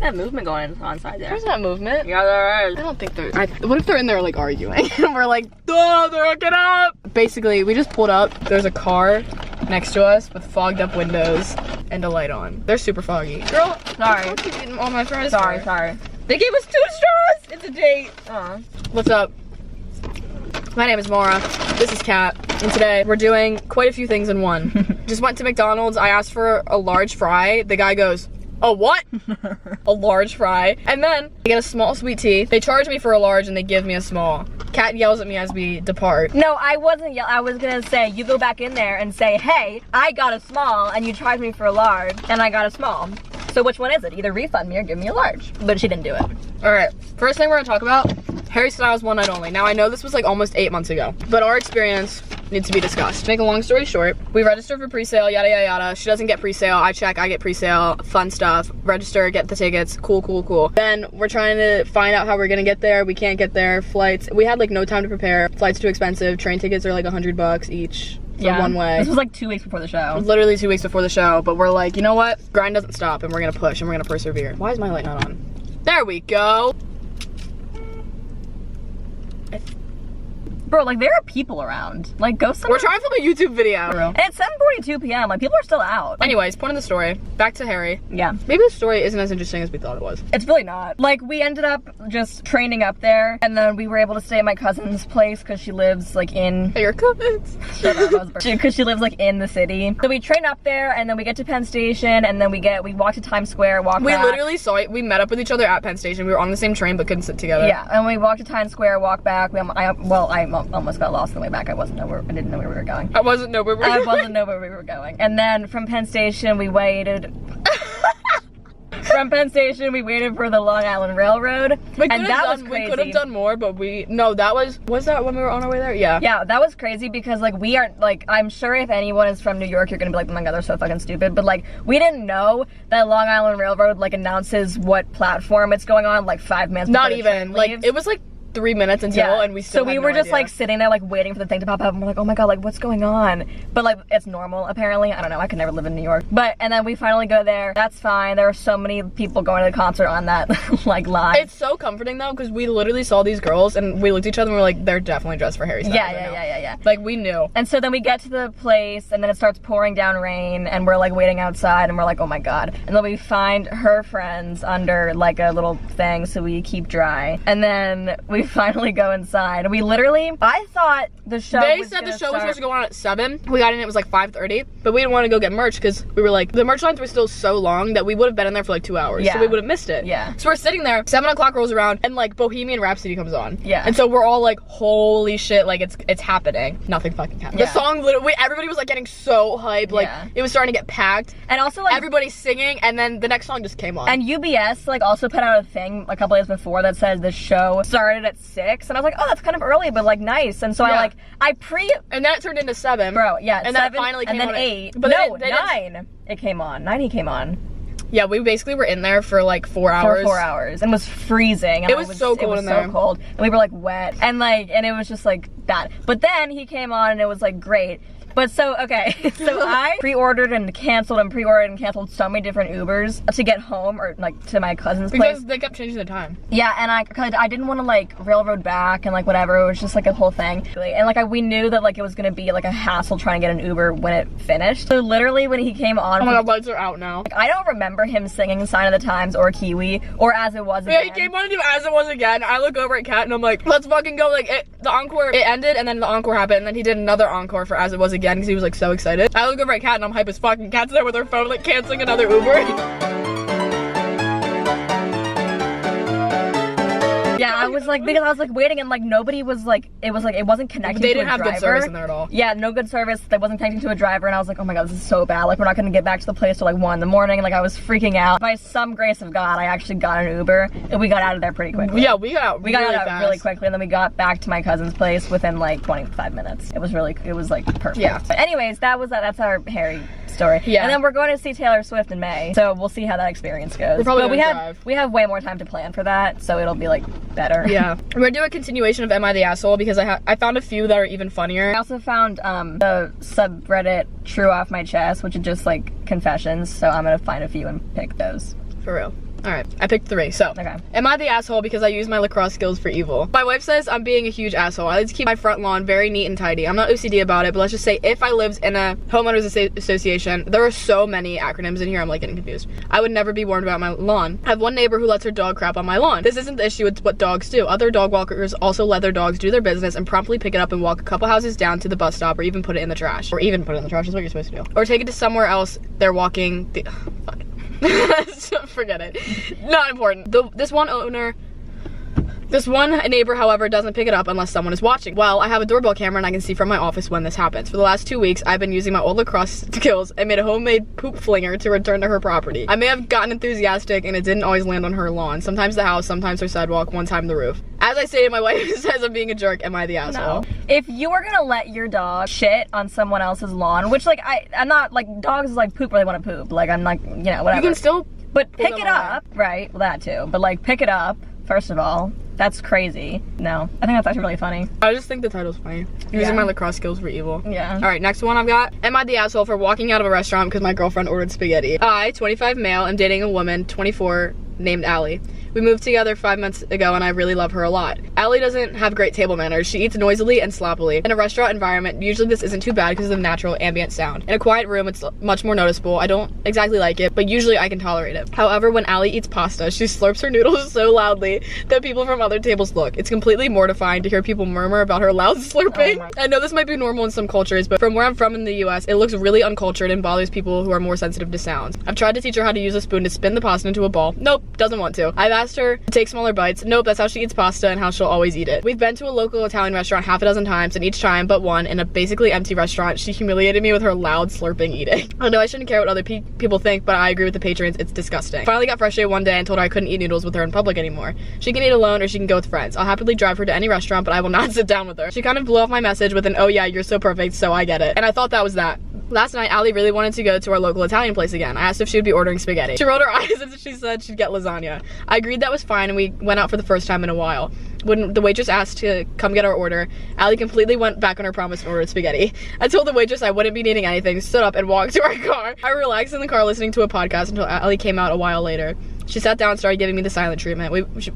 at that movement going on inside there. There's that movement. Yeah, there is. I don't think they're. What if they're in there like arguing? And we're like, oh, they're hooking up. Basically, we just pulled up. There's a car next to us with fogged up windows and a light on. They're super foggy. Girl, sorry. What are you eating all my fries Sorry, for? sorry. They gave us 2 straws. It's a date. What's up? My name is Maura. This is Kat. And today we're doing quite a few things in one. Just went to McDonald's. I asked for a large fry. The guy goes, a what? A large fry. And then I get a small sweet tea. They charge me for a large and they give me a small. Kat yells at me as we depart. No, I wasn't yelling. I was gonna say, you go back in there and say, hey, I got a small and you charged me for a large and I got a small. So which one is it? Either refund me or give me a large. But she didn't do it. All right, first thing we're gonna talk about, Harry Styles One Night Only. Now I know this was like almost 8 months ago, but our experience needs to be discussed. To make a long story short, we registered for pre-sale, yada yada yada. She doesn't get pre-sale, I check, I get pre-sale, fun stuff. Register, get the tickets, cool, cool, cool. Then we're trying to find out how we're gonna get there. We can't get there, flights. We had like no time to prepare. Flights too expensive, train tickets are like $100 each. Yeah, one way. This was like 2 weeks before the show. Literally 2 weeks before the show, but we're like, you know what? Grind doesn't stop and we're gonna push and we're gonna persevere. Why is my light not on? There we go. Bro, like there are people around. Like go somewhere. We're trying to film a YouTube video. And it's 7:42 p.m. Like people are still out. Like, anyways, point of the story. Back to Harry. yeah. Maybe the story isn't as interesting as we thought it was. It's really not. Like we ended up just training up there and then we were able to stay at my cousin's place because she lives like in Hey, your cousins. because she lives like in the city. So we train up there and then we get to Penn Station and then we walk to Times Square, walk We back. literally saw it. We met up with each other at Penn Station. We were on the same train but couldn't sit together. Yeah, and we walked to Times Square, walk back. I almost got lost on the way back. I didn't know where we were going. I wasn't know where we were going. I wasn't know where we were going. And then from Penn Station we waited. From Penn Station we waited for the Long Island Railroad. And that was crazy. We could have done more, but no, that was that when we were on our way there? Yeah. Yeah, that was crazy because like we aren't like, I'm sure if anyone is from New York, you're gonna be like, oh my god, they're so fucking stupid. But like we didn't know that Long Island Railroad like announces what platform it's going on like 5 minutes before Not the even. train Like leaves. it was like 3 minutes until and we still So we had were no just idea. like sitting there like waiting for the thing to pop up and we're like, oh my god, like what's going on? But like it's normal apparently. I don't know, I could never live in New York. But and then we finally go there. That's fine. There were so many people going to the concert on that like line. It's so comforting though because we literally saw these girls and we looked at each other and we're like, they're definitely dressed for Harry Styles. Yeah. Like we knew. And so then we get to the place and then it starts pouring down rain and we're like waiting outside and we're like, oh my god. And then we find her friends under like a little thing so we keep dry. And then we finally go inside. We literally, I thought the show They was said the gonna show was start- supposed to go on at 7. We got in, it was like 5:30, but we didn't want to go get merch because we were like, the merch lines were still so long that we would have been in there for like 2 hours. Yeah. So we would have missed it. Yeah. So we're sitting there, 7 o'clock rolls around, and like Bohemian Rhapsody comes on. Yeah. And so we're all like, holy shit, like it's happening. Nothing fucking happened. Yeah. The song literally, everybody was like getting so hyped, like Yeah. it was starting to get packed. And also like Everybody's singing, and then the next song just came on. and UBS like also put out a thing a couple days before that says the show started at 6 and I was like, oh, that's kind of early but like nice. And so Yeah. I pre and then it turned into 7. bro, yeah, And 7 that finally came and then on at 8. but No, they didn't- 9. It came on. 9 he came on. Yeah, we basically were in there for like 4 hours. For 4 hours and was freezing. And It was so cold in there. so cold. And we were like wet and it was just like bad. But then he came on and it was like great. But so, okay, so I pre-ordered and canceled so many different Ubers to get home or like to my cousin's place. Because they kept changing the time. Yeah, and I didn't want to like railroad back and like whatever. It was just like a whole thing. And like we knew that like it was gonna be like a hassle trying to get an Uber when it finished. So literally when he came on, Oh my god, lights are out now. like, I don't remember him singing Sign of the Times or Kiwi or As It Was Yeah, Again. he came on to do As It Was Again. I look over at Kat and I'm like, let's fucking go. Like, the encore, it ended and then the encore happened and then he did another encore for As It Was Again because he was like so excited. I look over at Kat and I'm hype as fuck and Kat's there with her phone like canceling another Uber. Yeah, I was like, because I was like waiting and like nobody was like, it wasn't connecting They to a didn't have driver. good service in there at all. Yeah, no good service. They wasn't connecting to a driver and I was like, oh my god, this is so bad. Like we're not gonna get back to the place till like 1 in the morning. Like I was freaking out. By some grace of God, I actually got an Uber and we got out of there pretty quickly. Yeah, we got out We got really out fast. really quickly and then we got back to my cousin's place within like 25 minutes. It was like perfect. Yeah. But anyways, that's our Harry story. Yeah. And then we're going to see Taylor Swift in May. So we'll see how that experience goes. We're probably but gonna drive. we have way more time to plan for that, so it'll be like better. Yeah. We're gonna do a continuation of Am I the Asshole because I found a few that are even funnier. I also found the subreddit True Off My Chest, which is just like confessions, so I'm gonna find a few and pick those. For real. All right, I picked 3. So, Okay. am I the asshole because I use my lacrosse skills for evil? My wife says I'm being a huge asshole. I like to keep my front lawn very neat and tidy. I'm not OCD about it, but let's just say if I lived in a homeowners association, there are so many acronyms in here, I'm like getting confused. I would never be warned about my lawn. I have one neighbor who lets her dog crap on my lawn. This isn't the issue, it's what dogs do. Other dog walkers also let their dogs do their business and promptly pick it up and walk a couple houses down to the bus stop, or even put it in the trash. Or even put it in the trash is what you're supposed to do. Or take it to somewhere else they're walking. Fuck it. Forget it. Not important. This one neighbor, however, doesn't pick it up unless someone is watching. Well, I have a doorbell camera and I can see from my office when this happens. For the last 2 weeks, I've been using my old lacrosse skills and made a homemade poop flinger to return to her property. I may have gotten enthusiastic and it didn't always land on her lawn. Sometimes the house, sometimes her sidewalk, one time the roof. As I stated, my wife says I'm being a jerk. Am I the asshole? No. If you are gonna let your dog shit on someone else's lawn, which like I'm not like, dogs like poop where they want to poop. Like I'm like, you know, whatever. You can still but pick it up, right? Well, that too. But like pick it up, first of all. That's crazy. No, I think that's actually really funny. I just think the title's funny. Using my lacrosse skills for evil. Yeah. All right, next one I've got. Am I the asshole for walking out of a restaurant because my girlfriend ordered spaghetti? I, 25 male, am dating a woman, 24, named Allie. We moved together 5 months ago and I really love her a lot. Allie doesn't have great table manners. She eats noisily and sloppily. In a restaurant environment, usually this isn't too bad because of the natural ambient sound. In a quiet room, it's much more noticeable. I don't exactly like it, but usually I can tolerate it. However, when Allie eats pasta, she slurps her noodles so loudly that people from other tables look. It's completely mortifying to hear people murmur about her loud slurping. I know this might be normal in some cultures, but from where I'm from in the US, it looks really uncultured and bothers people who are more sensitive to sounds. I've tried to teach her how to use a spoon to spin the pasta into a ball. Nope, doesn't want to. I've asked her to take smaller bites. Nope, that's how she eats pasta and how she'll always eat it. We've been to a local Italian restaurant half a dozen times, and each time but one, in a basically empty restaurant, she humiliated me with her loud slurping eating. I know I shouldn't care what other people think, but I agree with the patrons, it's disgusting. Finally got frustrated one day and told her I couldn't eat noodles with her in public anymore. She can eat alone or she can go with friends. I'll happily drive her to any restaurant, but I will not sit down with her. She kind of blew off my message with an, oh yeah, you're so perfect, so I get it. And I thought that was that. Last night, Allie really wanted to go to our local Italian place again. I asked if she would be ordering spaghetti. She rolled her eyes and she said she'd get lasagna. I agreed that was fine and we went out for the first time in a while. When the waitress asked to come get our order, Allie completely went back on her promise and ordered spaghetti. I told the waitress I wouldn't be needing anything, stood up and walked to our car. I relaxed in the car listening to a podcast until Allie came out a while later. She sat down and started giving me the silent treatment.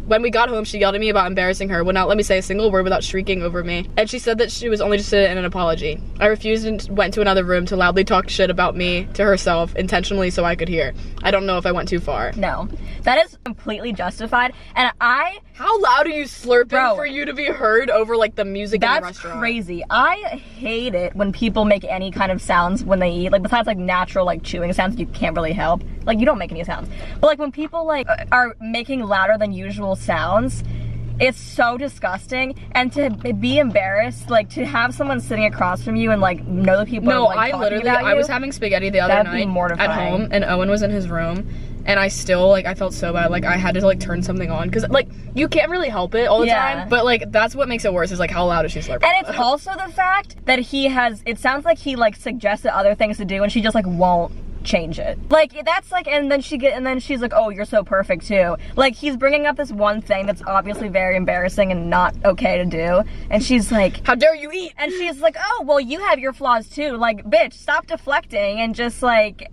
When we got home, she yelled at me about embarrassing her, would not let me say a single word without shrieking over me, and she said that she was only interested in an apology. I refused and went to another room to loudly talk shit about me to herself, intentionally so I could hear. I don't know if I went too far. No, that is completely justified, and How loud are you slurping for you to be heard over like the music in the restaurant? That's crazy. I hate it when people make any kind of sounds when they eat, like besides like natural like chewing sounds you can't really help. Like you don't make any sounds. But like when people like are making louder than usual sounds, it's so disgusting. And to be embarrassed, like to have someone sitting across from you and like know that people are like I was having spaghetti the other night at home and Owen was in his room. And I still, like, I felt so bad. Like, I had to, like, turn something on. Because, like, you can't really help it all the time. But, like, that's what makes it worse is, like, how loud is she slurping? And it's also the fact that it sounds like he, like, suggested other things to do and she just, like, won't change it. Like, that's, like, and then she's like, oh, you're so perfect, too. Like, he's bringing up this one thing that's obviously very embarrassing and not okay to do. And she's like, how dare you eat? And she's like, oh, well, you have your flaws, too. Like, bitch, stop deflecting and just, like...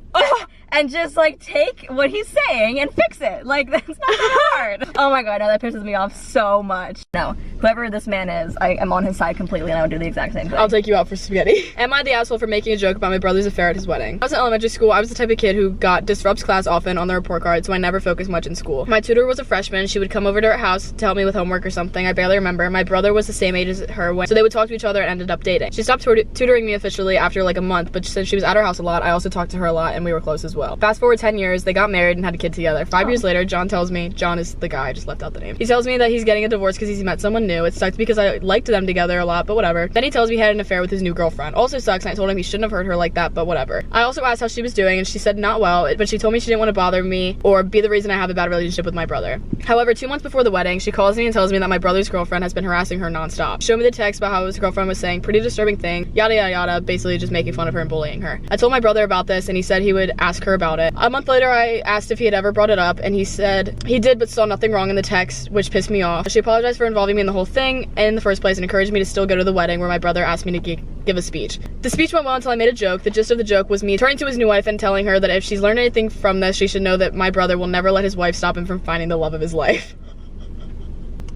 and just like take what he's saying and fix it. Like that's not that hard. Oh my god, no, that pisses me off so much. No, whoever this man is, I am on his side completely and I would do the exact same thing. I'll take you out for spaghetti. Am I the asshole for making a joke about my brother's affair at his wedding? When I was in elementary school, I was the type of kid who disrupts class often on the report card, so I never focused much in school. My tutor was a freshman. She would come over to our house to help me with homework or something. I barely remember. My brother was the same age as her, so they would talk to each other and ended up dating. She stopped tutoring me officially after like a month, but since she was at our house a lot, I also talked to her a lot and we were close as well. Fast forward 10 years, they got married and had a kid together. 5 years later, John tells me, John is the guy, I just left out the name. He tells me that he's getting a divorce because he's met someone new. It sucks because I liked them together a lot, but whatever. Then he tells me he had an affair with his new girlfriend. Also sucks, and I told him he shouldn't have hurt her like that, but whatever. I also asked how she was doing, and she said not well, but she told me she didn't want to bother me or be the reason I have a bad relationship with my brother. However, 2 months before the wedding, she calls me and tells me that my brother's girlfriend has been harassing her nonstop. Showed me the text about how his girlfriend was saying pretty disturbing thing, yada yada yada, basically just making fun of her and bullying her. I told my brother about this, and he said he would ask her about it. A month later, I asked if he had ever brought it up, and he said he did but saw nothing wrong in the text, which pissed me off. She apologized for involving me in the whole thing in the first place and encouraged me to still go to the wedding where my brother asked me to give a speech. The speech went well until I made a joke. The gist of the joke was me turning to his new wife and telling her that if she's learned anything from this, she should know that my brother will never let his wife stop him from finding the love of his life.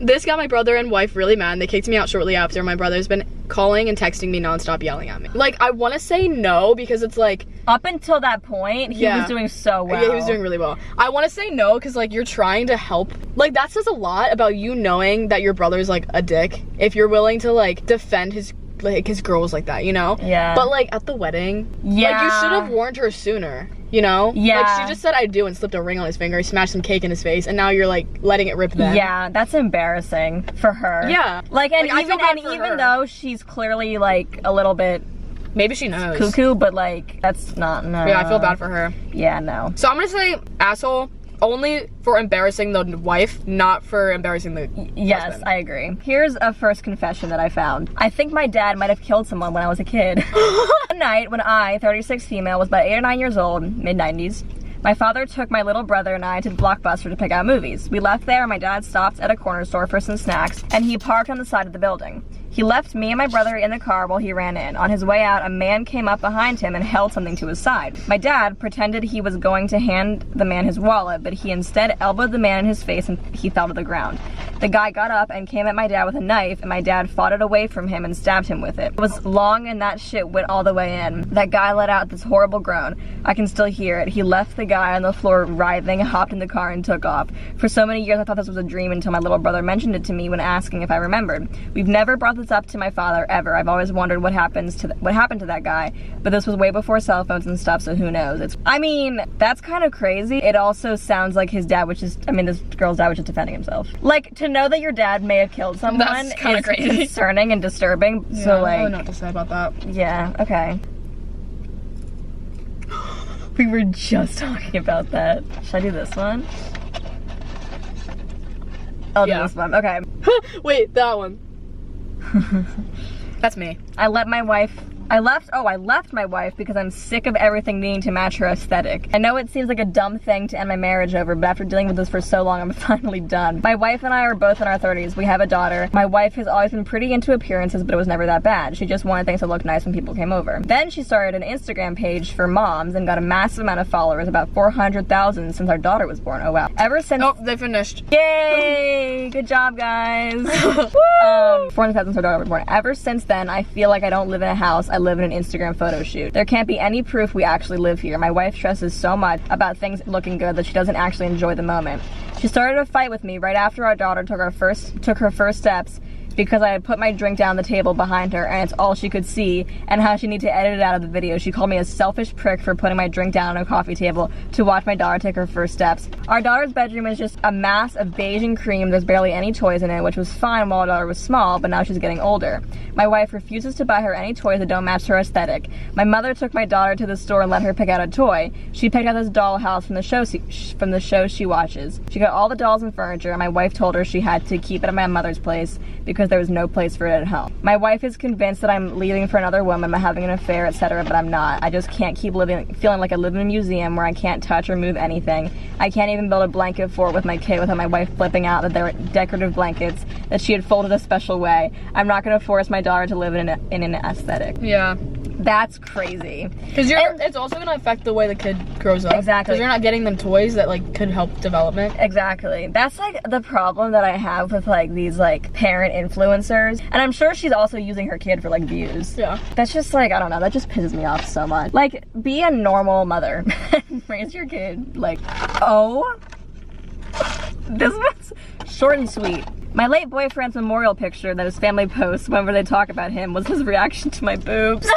This got my brother and wife really mad, and they kicked me out shortly after. My brother's been calling and texting me nonstop, yelling at me. Like, I want to say no because it's like... Up until that point, he was doing so well. Yeah, he was doing really well. I want to say no because, like, you're trying to help. Like, that says a lot about you knowing that your brother's, like, a dick. If you're willing to, like, defend his girls like that, you know? Yeah. But, like, at the wedding, yeah, like, you should have warned her sooner, you know? Yeah. Like, she just said I do and slipped a ring on his finger, smashed some cake in his face, and now you're, like, letting it rip then. Yeah, that's embarrassing for her. Yeah. Like, and like, even though she's clearly, like, a little bit... Maybe she knows. Cuckoo, but, like, that's not... No. Yeah, I feel bad for her. Yeah, no. So I'm gonna say asshole only for embarrassing the wife, not for embarrassing the Yes, husband. I agree. Here's a first confession that I found. I think my dad might have killed someone when I was a kid. One night when I, 36 female, was about 8 or 9 years old, mid-90s, my father took my little brother and I to Blockbuster to pick out movies. We left there and my dad stopped at a corner store for some snacks, and he parked on the side of the building. He left me and my brother in the car while he ran in. On his way out, a man came up behind him and held something to his side. My dad pretended he was going to hand the man his wallet, but he instead elbowed the man in his face and he fell to the ground. The guy got up and came at my dad with a knife, and my dad fought it away from him and stabbed him with it. It was long and that shit went all the way in. That guy let out this horrible groan. I can still hear it. He left the guy on the floor writhing, hopped in the car, and took off. For so many years I thought this was a dream until my little brother mentioned it to me when asking if I remembered. We've never brought this up to my father ever. I've always wondered what happened to that guy, but this was way before cell phones and stuff, so who knows. I mean, that's kind of crazy. It also sounds like his dad was just, I mean, this girl's dad was just defending himself. Like, to know that your dad may have killed someone is kind of crazy, concerning and disturbing. Yeah, so, like, I don't know what to say about that. Yeah, okay. We were just talking about that. Should I do this one? I'll do this one. Okay. Wait, that one. That's me. I left my wife because I'm sick of everything needing to match her aesthetic. I know it seems like a dumb thing to end my marriage over, but after dealing with this for so long, I'm finally done. My wife and I are both in our 30s. We have a daughter. My wife has always been pretty into appearances, but it was never that bad. She just wanted things to look nice when people came over. Then she started an Instagram page for moms and got a massive amount of followers, about 400,000 since our daughter was born. Oh wow. Ever since— Oh, they finished. Yay! Good job, guys. 400,000 since our daughter was born. Ever since then, I feel like I don't live in a house. I live in an Instagram photo shoot. There can't be any proof we actually live here. My wife stresses so much about things looking good that she doesn't actually enjoy the moment. She started a fight with me right after our daughter took her first steps because I had put my drink down the table behind her and it's all she could see, and how she needed to edit it out of the video. She called me a selfish prick for putting my drink down on a coffee table to watch my daughter take her first steps. Our daughter's bedroom is just a mass of beige and cream. There's barely any toys in it, which was fine while our daughter was small, but now she's getting older. My wife refuses to buy her any toys that don't match her aesthetic. My mother took my daughter to the store and let her pick out a toy. She picked out this dollhouse from the show she watches. She got all the dolls and furniture, and my wife told her she had to keep it at my mother's place because there was no place for it at home. My wife is convinced that I'm leaving for another woman, I'm having an affair, etc., but I'm not. I just can't keep feeling like I live in a museum where I can't touch or move anything. I can't even build a blanket fort with my kid without my wife flipping out that they're decorative blankets that she had folded a special way. I'm not going to force my daughter to live in an aesthetic. Yeah. That's crazy. Because it's also going to affect the way the kid grows up. Exactly. Because you're not getting them toys that, like, could help development. Exactly. That's, like, the problem that I have with, like, these, like, parent influencers. And I'm sure she's also using her kid for, like, views. Yeah. That's just, like, I don't know. That just pisses me off so much. Like, be a normal mother. Raise your kid. Like, oh. This was short and sweet. My late boyfriend's memorial picture that his family posts whenever they talk about him was his reaction to my boobs.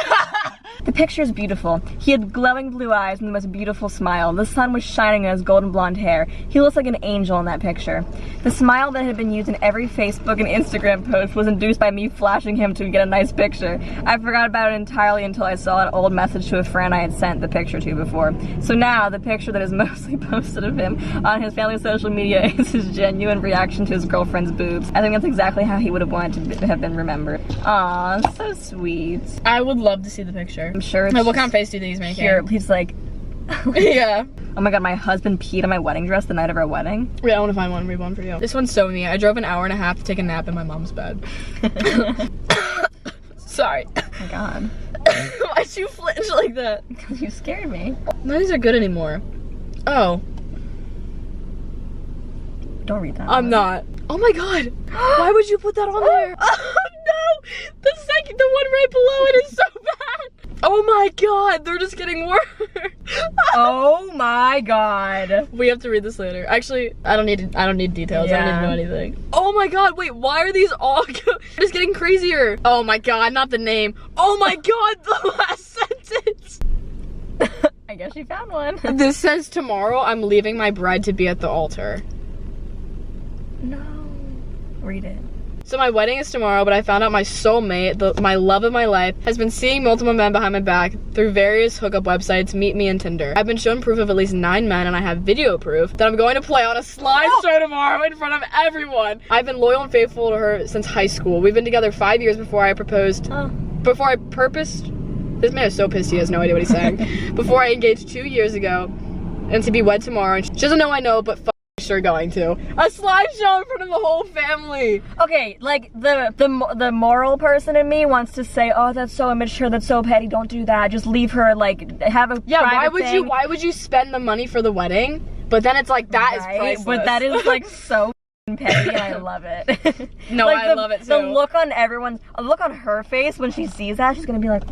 The picture is beautiful. He had glowing blue eyes and the most beautiful smile. The sun was shining on his golden blonde hair. He looks like an angel in that picture. The smile that had been used in every Facebook and Instagram post was induced by me flashing him to get a nice picture. I forgot about it entirely until I saw an old message to a friend I had sent the picture to before. So now, the picture that is mostly posted of him on his family's social media is his genuine reaction to his girlfriend's boobs. I think that's exactly how he would have wanted to have been remembered. Aw, so sweet. I would love to see the picture. I'm sure it's what kind of face do you think he's making? Here, he's like, Yeah. Oh my god, my husband peed on my wedding dress the night of our wedding. Wait, I want to find one and read one for you. This one's so me. I drove an hour and a half to take a nap in my mom's bed. Sorry. Oh my god. Why'd you flinch like that? Because you scared me. None of these are good anymore. Oh. Don't read that. I'm not. Oh my god. Why would you put that on there? Oh no. The one right below it is so bad. Oh my god. They're just getting worse. Oh my god. We have to read this later. Actually, I don't need details. I don't need to know anything. Oh my god. Wait, why are these all just getting crazier? Oh my god, not the name. Oh my god, the last sentence. I guess you found one. This says, tomorrow I'm leaving my bride to be at the altar. No. Read it. So my wedding is tomorrow, but I found out my soulmate, my love of my life, has been seeing multiple men behind my back through various hookup websites, Meet Me and Tinder. I've been shown proof of at least 9 men, and I have video proof that I'm going to play on a slideshow tomorrow in front of everyone. I've been loyal and faithful to her since high school. We've been together 5 years before I proposed. Before I purposed. This man is so pissed he has no idea what he's saying. Before I engaged 2 years ago, and to be wed tomorrow. And she doesn't know I know, but sure going to. A slideshow in front of the whole family. Okay, like the moral person in me wants to say, oh, that's so immature, that's so petty, don't do that. Just leave her, like, have a why would you spend the money for the wedding? But then it's like, that is priceless. But that is like so petty, and I love it. No, like I love it too. The look on her face when she sees that, she's gonna be like,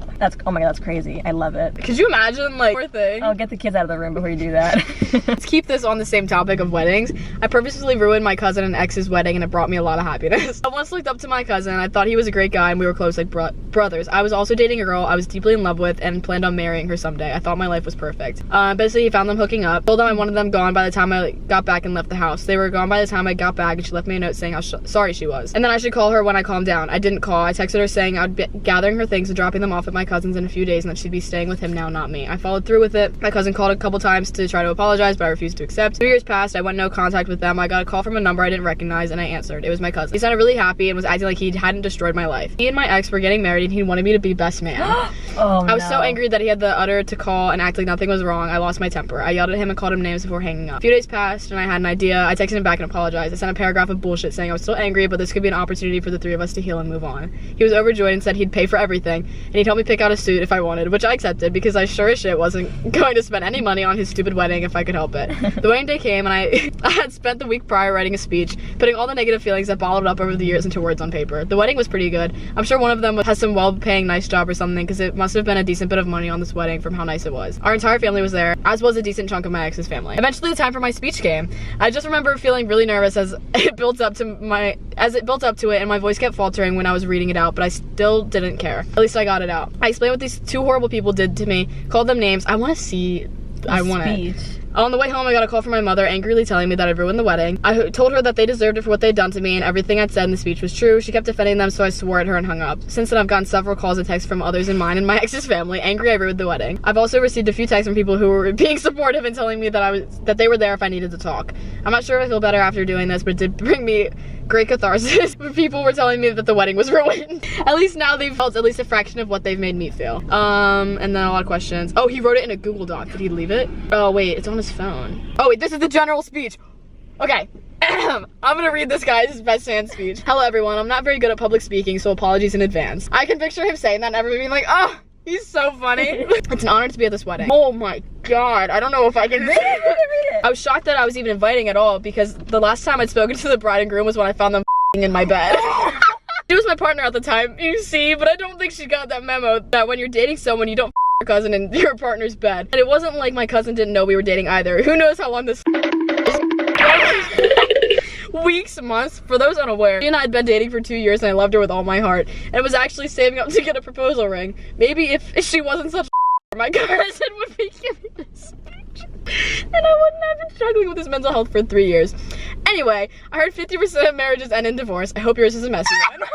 oh my god, that's crazy. I love it. Could you imagine, like, poor thing? Oh, get the kids out of the room before you do that. Let's keep this on the same topic of weddings. I purposely ruined my cousin and ex's wedding, and it brought me a lot of happiness. I once looked up to my cousin. I thought he was a great guy, and we were close like brothers. I was also dating a girl I was deeply in love with and planned on marrying her someday. I thought my life was perfect. Basically, he found them hooking up. Told them I wanted them gone by the time I got back and left the house. They were gone by the time I got back, and she left me a note saying how sorry she was. And then I should call her when I calmed down. I didn't call. I texted her saying I'd be gathering her things and dropping them off at my cousin's in a few days and that she'd be staying with him now, not me. I followed through with it. My cousin called a couple times to try to apologize, but I refused to accept. 2 years passed. I went no contact with them. I got a call from a number I didn't recognize and I answered. It was my cousin. He sounded really happy and was acting like he hadn't destroyed my life. He and my ex were getting married and he wanted me to be best man. I was so angry that he had the utter to call and act like nothing was wrong. I lost my temper. I yelled at him and called him names before hanging up. A few days passed and I had an idea. I texted him back and apologized. I sent a paragraph of bullshit saying I was still angry, but this could be an opportunity for the three of us to heal and move on. He was overjoyed and said he'd pay for everything, and he'd help me pick out a suit if I wanted, which I accepted because I sure as shit wasn't going to spend any money on his stupid wedding if I could help it. The wedding day came and I had spent the week prior writing a speech, putting all the negative feelings that bottled up over the years into words on paper. The wedding was pretty good. I'm sure one of them has some well-paying nice job or something because it must have been a decent bit of money on this wedding from how nice it was. Our entire family was there, as was a decent chunk of my ex's family. Eventually the time for my speech came. I just remember feeling really nervous as it built up to it and my voice kept faltering when I was reading it out, but I still didn't care. At least I got it out. I explained what these two horrible people did to me, called them names. I want to see. I want it. On the way home, I got a call from my mother angrily telling me that I'd ruined the wedding. I told her that they deserved it for what they'd done to me and everything I'd said in the speech was true. She kept defending them, so I swore at her and hung up. Since then, I've gotten several calls and texts from others in mine and my ex's family, angry I ruined the wedding. I've also received a few texts from people who were being supportive and telling me that they were there if I needed to talk. I'm not sure if I feel better after doing this, but it did bring me great catharsis. People were telling me that the wedding was ruined. At least now they've felt at least a fraction of what they've made me feel. And then a lot of questions. Oh, he wrote it in a Google Doc. Did he leave it? Oh, wait, it's on his phone. Oh, wait, this is the general speech. Okay. I'm gonna read this guy's best man speech. Hello, everyone. I'm not very good at public speaking, so apologies in advance. I can picture him saying that and everyone being like, oh, he's so funny. It's an honor to be at this wedding. Oh my god, I don't know if I can read it. I was shocked that I was even inviting at all because the last time I'd spoken to the bride and groom was when I found them in my bed. She was my partner at the time, you see, but I don't think she got that memo that when you're dating someone, you don't your cousin in your partner's bed. And it wasn't like my cousin didn't know we were dating either. Who knows how long this weeks, months. For those unaware, she and I had been dating for 2 years and I loved her with all my heart and was actually saving up to get a proposal ring. Maybe if she wasn't such a my cousin would be giving this speech and I wouldn't have been struggling with his mental health for 3 years. Anyway, I heard 50% of marriages end in divorce. I hope yours is a messy one.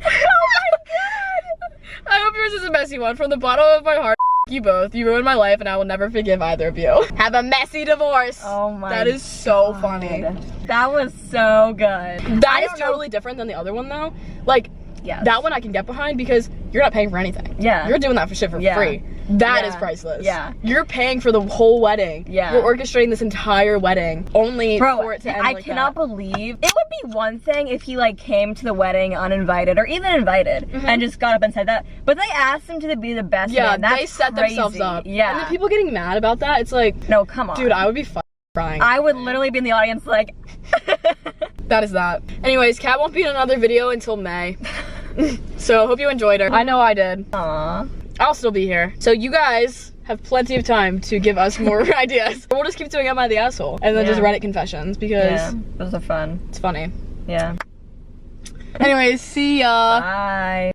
Oh my god! I hope yours is a messy one. From the bottom of my heart, you both. You ruined my life and I will never forgive either of you. Have a messy divorce. Oh my god. That is so funny. That was so good. That is totally different than the other one though. Like, Yes. That one I can get behind because you're not paying for anything. Yeah. You're doing that for shit for free. That is priceless. Yeah. You're paying for the whole wedding. Yeah. You're orchestrating this entire wedding only for it to end I like cannot that. believe it would be one thing if he like came to the wedding uninvited or even invited and just got up and said that, but they asked him to be the best man. That's they set crazy. themselves up. Yeah. And then people getting mad about that, it's like, no, come on. dude, I would be crying. I would literally be in the audience like That is that. Anyways, Kat won't be in another video until May. So I hope you enjoyed her. I know I did. Aww. I'll still be here. So you guys have plenty of time to give us more ideas. We'll just keep doing Am I the Asshole? And then just Reddit confessions because those are fun. it's funny. Yeah. Anyways, see ya. Bye.